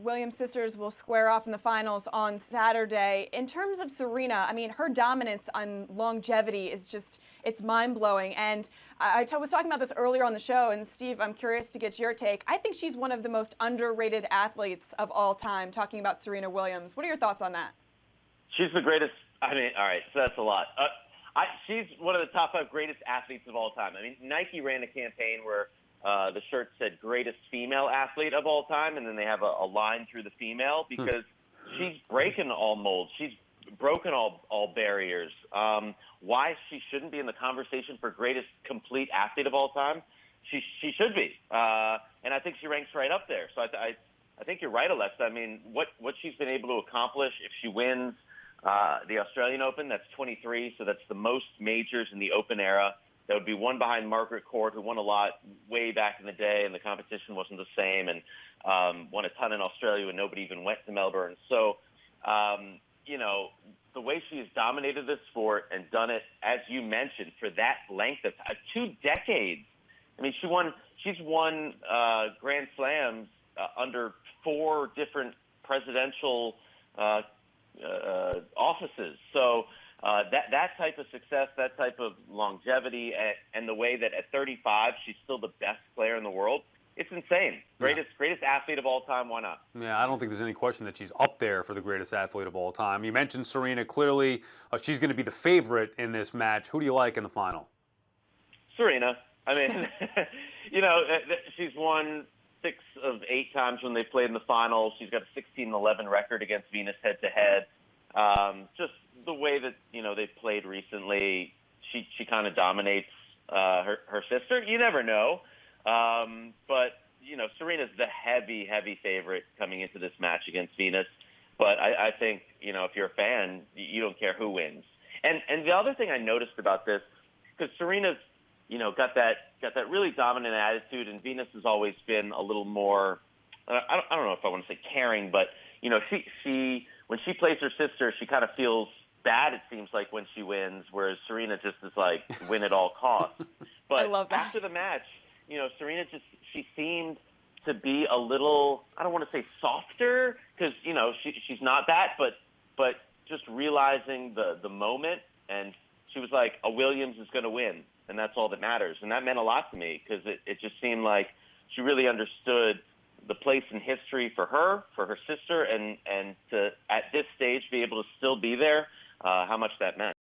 Williams sisters will square off in the finals on Saturday. In terms of Serena, I mean, her dominance on longevity is just, it's mind-blowing. And I was talking about this earlier on the show, and Steve, I'm curious to get your take. I think she's one of the most underrated athletes of all time, talking about Serena Williams. What are your thoughts on that? She's the greatest. I mean, all right, so that's a lot. She's one of the top 5 greatest athletes of all time. I mean, Nike ran a campaign where the shirt said greatest female athlete of all time, and then they have a line through the female because she's breaking all molds. She's broken all barriers. Why she shouldn't be in the conversation for greatest complete athlete of all time? She should be, and I think she ranks right up there. So I think you're right, Alexa. I mean, what she's been able to accomplish if she wins the Australian Open, that's 23, so that's the most majors in the Open era. That would be one behind Margaret Court, who won a lot way back in the day, and the competition wasn't the same, and won a ton in Australia when nobody even went to Melbourne. So, you know, the way she has dominated this sport and done it, as you mentioned, for that length of 2 decades. I mean, she's won Grand Slams under 4 different presidential offices. So that type of success, that type of longevity, and the way that at 35 she's still the best player in the world, it's insane. Greatest athlete of all time, why not? Yeah, I don't think there's any question that she's up there for the greatest athlete of all time. You mentioned Serena. Clearly, she's going to be the favorite in this match. Who do you like in the final? Serena. I mean, you know, she's won 6 of 8 times when they've played in the finals. She's got a 16-11 record against Venus head-to-head. Just the way that, you know, they've played recently, she kind of dominates her sister. You never know. But, you know, Serena's the heavy favorite coming into this match against Venus. But I think, you know, if you're a fan, you don't care who wins. And the other thing I noticed about this, because Serena's, you know, got that really dominant attitude, and Venus has always been a little more, I don't know if I want to say caring, but, you know, she when she plays her sister, she kind of feels bad, it seems like, when she wins, whereas Serena just is like, win at all costs. But I love that. After the match, you know, Serena she seemed to be a little, I don't want to say softer, because, you know, she's not that, but just realizing the moment, and she was like, a Williams is going to win, and that's all that matters. And that meant a lot to me, because it just seemed like she really understood the place in history for her sister, and to, at this stage, be able to still be there, how much that meant.